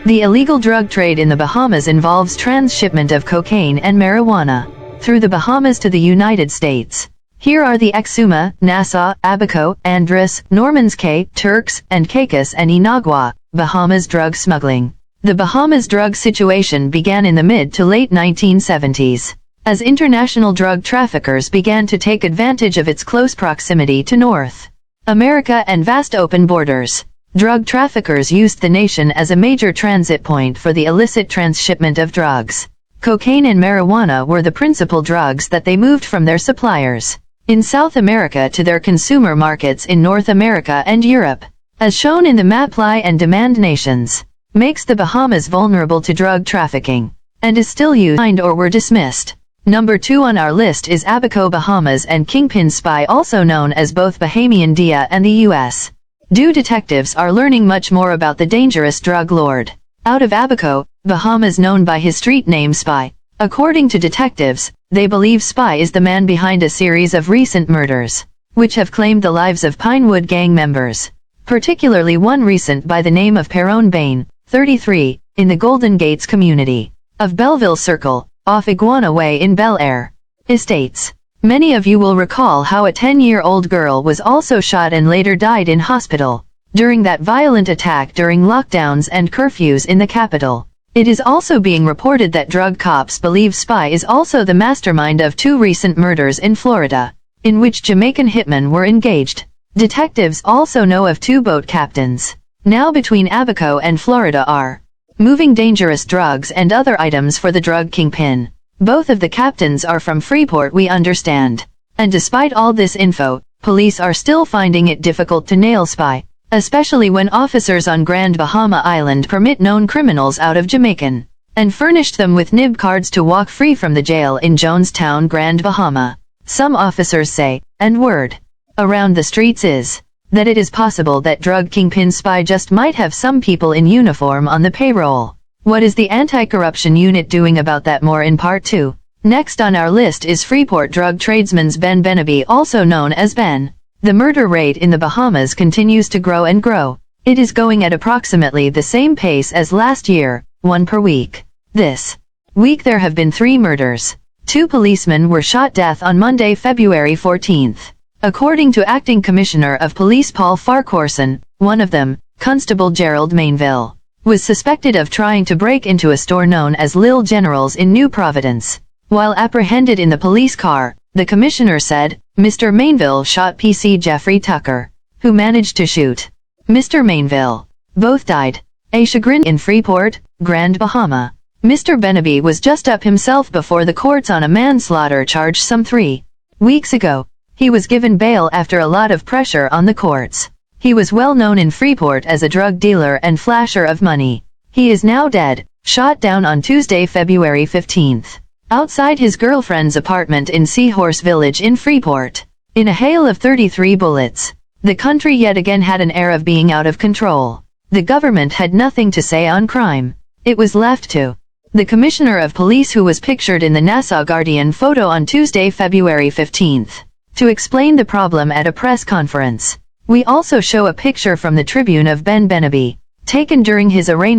The illegal drug trade in the Bahamas involves transshipment of cocaine and marijuana through the Bahamas to the United States. Here are the Exuma, Nassau, Abaco, Andros, Normans Cay, Turks and Caicos and Inagua, Bahamas drug smuggling. The Bahamas drug situation began in the mid to late 1970s, as international drug traffickers began to take advantage of its close proximity to North America and vast open borders. Drug traffickers used the nation as a major transit point for the illicit transshipment of drugs. Cocaine and marijuana were the principal drugs that they moved from their suppliers in South America to their consumer markets in North America and Europe, as shown in the map. Supply and demand nations makes the Bahamas vulnerable to drug trafficking, and is still used or were dismissed. Number 2 on our list is Abaco, Bahamas, and Kingpin Spy, also known as both Bahamian Dia and the U.S. Detectives are learning much more about the dangerous drug lord out of Abaco, Bahamas, known by his street name Spy. According to detectives, they believe Spy is the man behind a series of recent murders, which have claimed the lives of Pinewood gang members, particularly one recent by the name of Perone Bain, 33, in the Golden Gates community of Belleville Circle, off Iguana Way in Bel Air Estates. Many of you will recall how a 10-year-old girl was also shot and later died in hospital during that violent attack during lockdowns and curfews in the capital. It is also being reported that drug cops believe Spy is also the mastermind of 2 recent murders in Florida, in which Jamaican hitmen were engaged. Detectives also know of 2 boat captains now between Abaco and Florida are moving dangerous drugs and other items for the drug kingpin. Both of the captains are from Freeport, we understand. And despite all this info, police are still finding it difficult to nail Spy, especially when officers on Grand Bahama Island permit known criminals out of Jamaican and furnished them with nib cards to walk free from the jail in Jonestown, Grand Bahama. Some officers say, and word around the streets is, that it is possible that drug kingpin Spy just might have some people in uniform on the payroll. What is the anti-corruption unit doing about that? More in part 2. Next on our list is Freeport drug tradesman's Beneby, also known as Ben. The murder rate in the Bahamas continues to grow and grow. It is going at approximately the same pace as last year, 1 per week. This week there have been 3 murders. 2 policemen were shot death on Monday, February 14th. According to Acting Commissioner of Police Paul Farquharson, one of them, Constable Gerald Mainville, was suspected of trying to break into a store known as Lil General's in New Providence. While apprehended in the police car, the commissioner said, Mr. Mainville shot PC Jeffrey Tucker, who managed to shoot Mr. Mainville. Both died. A chagrin in Freeport, Grand Bahama. Mr. Beneby was just up himself before the courts on a manslaughter charge some 3 weeks ago. He was given bail after a lot of pressure on the courts. He was well known in Freeport as a drug dealer and flasher of money. He is now dead, shot down on Tuesday, February 15th. Outside his girlfriend's apartment in Seahorse Village in Freeport. In a hail of 33 bullets, the country yet again had an air of being out of control. The government had nothing to say on crime. It was left to the Commissioner of Police, who was pictured in the Nassau Guardian photo on Tuesday, February 15th, to explain the problem at a press conference. We also show a picture from the Tribune of Ben Beneby, taken during his arraignment.